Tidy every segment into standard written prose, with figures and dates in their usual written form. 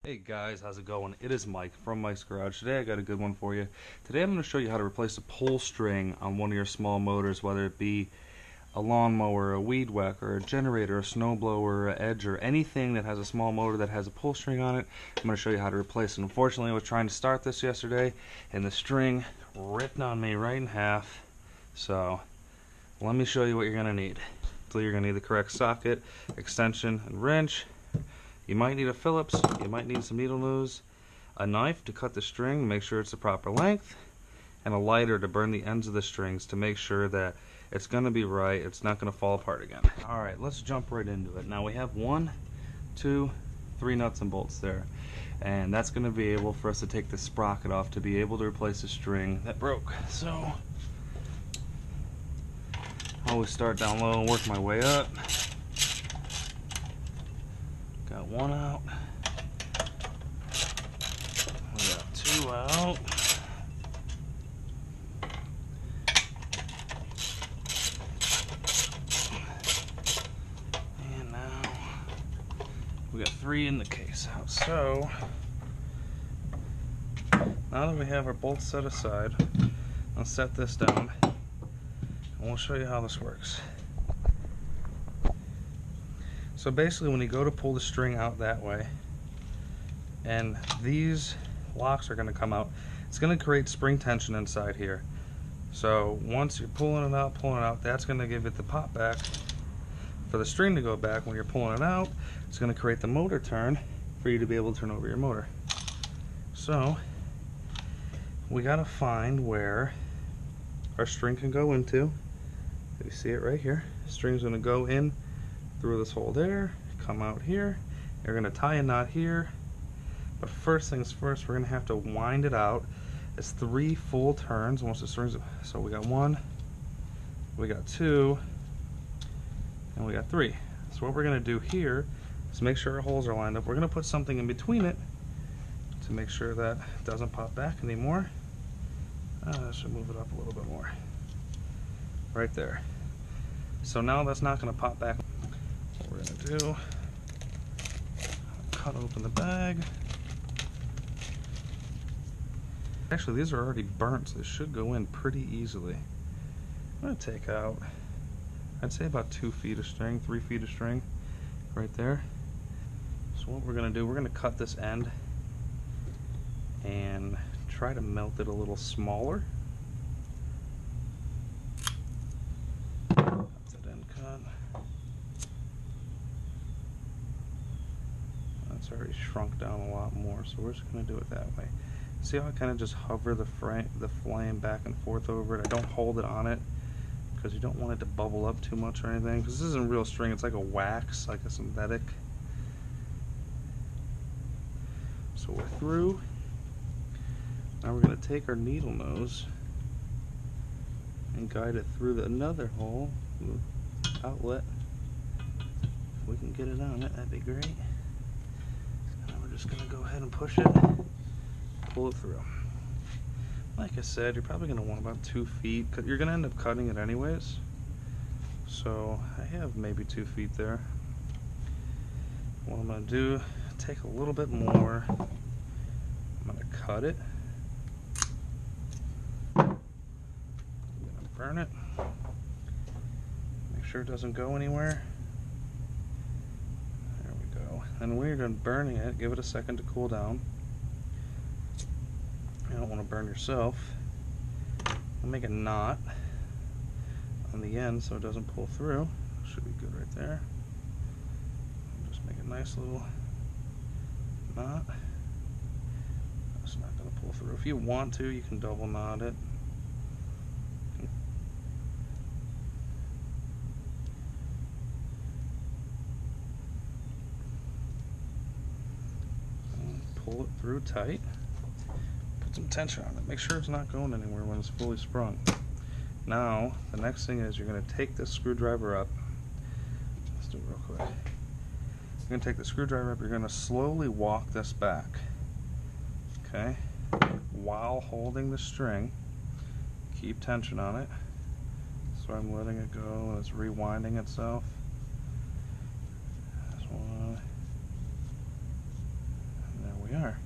Hey guys, how's it going? It is Mike from Mike's Garage. Today I got a good one for you. Today I'm going to show you how to replace a pull string on one of your small motors, whether it be a lawnmower, a weed whacker, a generator, a snowblower, a edger, anything that has a small motor that has a pull string on it. I'm going to show you how to replace it. Unfortunately, I was trying to start this yesterday and the string ripped on me right in half. So let me show you what you're going to need. So you're going to need the correct socket, extension, and wrench. You might need a Phillips, you might need some needle nose, a knife to cut the string to make sure it's the proper length, and a lighter to burn the ends of the strings to make sure that it's going to be right, it's not going to fall apart again. Alright, let's jump right into it. Now we have 1, 2, 3 nuts and bolts there, and that's going to be able for us to take the sprocket off to be able to replace the string that broke. So, I always start down low and work my way up. Got 1 out. We got 2 out. And now we got 3 in the case out. So now that we have our bolts set aside, I'll set this down and we'll show you how this works. So basically when you go to pull the string out that way and these locks are going to come out, it's going to create spring tension inside here. So once you're pulling it out, that's going to give it the pop back for the string to go back. When you're pulling it out, it's going to create the motor turn for you to be able to turn over your motor. So we got to find where our string can go into. You see it right here. The string's going to go in through this hole there, come out here. You're going to tie a knot here, but first things first, we're going to have to wind it out. It's 3 full turns once the strings. So we got 1, we got 2, and we got 3. So what we're going to do here is make sure our holes are lined up. We're going to put something in between it to make sure that it doesn't pop back anymore. I should move it up a little bit more. Right there. So now that's not going to pop back. What we're going to do, cut open the bag. Actually, these are already burnt, so they should go in pretty easily. I'm going to take out, I'd say about 2 feet of string, 3 feet of string, right there. So what we're going to do, we're going to cut this end and try to melt it a little smaller. It's already shrunk down a lot more, so we're just going to do it that way. See how I kind of just hover the flame back and forth over it? I don't hold it on it because you don't want it to bubble up too much or anything, because this isn't real string, it's like a wax, like a synthetic. So we're through. Now we're going to take our needle nose and guide it through another hole, outlet. If we can get it on it, that'd be great. Just going to go ahead and push it, pull it through. Like I said, you're probably going to want about 2 feet. You're going to end up cutting it anyways. So I have maybe 2 feet there. What I'm going to do, take a little bit more. I'm going to cut it. I'm going to burn it. Make sure it doesn't go anywhere. And when you're done burning it, give it a second to cool down. You don't want to burn yourself. I'll make a knot on the end so it doesn't pull through. Should be good right there. Just make a nice little knot. It's not going to pull through. If you want to, you can double knot it. Pull it through tight, put some tension on it, make sure it's not going anywhere when it's fully sprung. Now the next thing is you're going to take this screwdriver up. Let's do it real quick. You're going to take the screwdriver up, you're going to slowly walk this back, okay, while holding the string. Keep tension on it. So I'm letting it go and it's rewinding itself. This one. we are.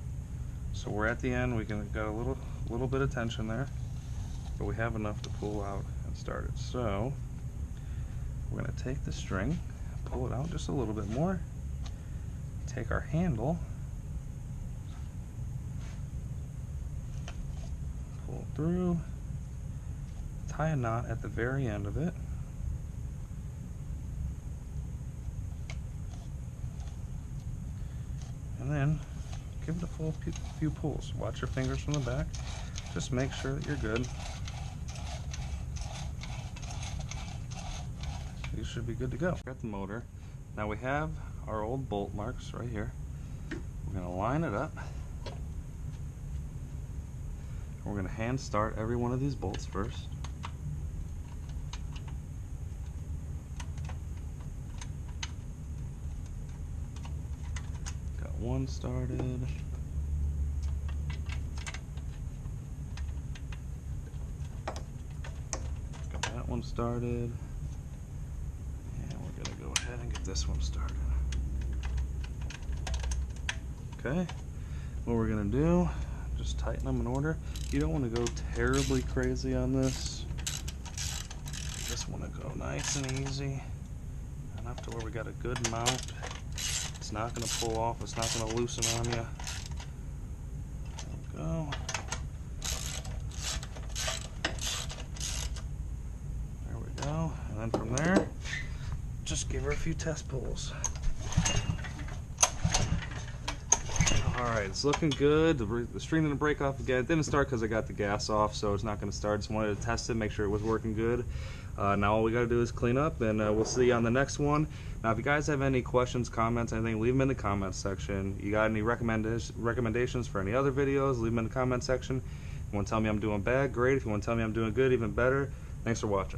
So we're at the end. We got a little bit of tension there, but we have enough to pull out and start it. So we're going to take the string, pull it out just a little bit more, take our handle, pull it through, tie a knot at the very end of it, and then give it a full few pulls. Watch your fingers from the back. Just make sure that you're good. You should be good to go. Got the motor. Now we have our old bolt marks right here. We're going to line it up. We're going to hand start every one of these bolts first. Got one started. Got that one started. Go ahead and get this one started. Okay, what we're gonna do, just tighten them in order. You don't want to go terribly crazy on this. You just want to go nice and easy, enough to where we got a good mount. It's not gonna pull off, it's not gonna loosen on you. There we go. There we go, and then from there, just give her a few test pulls. Alright, it's looking good. The string didn't break off again. It didn't start because I got the gas off, so it's not going to start. Just wanted to test it, make sure it was working good. Now all we got to do is clean up, and we'll see you on the next one. Now if you guys have any questions, comments, anything, leave them in the comments section. You got any recommendations for any other videos, leave them in the comment section. If you want to tell me I'm doing bad, great. If you want to tell me I'm doing good, even better. Thanks for watching.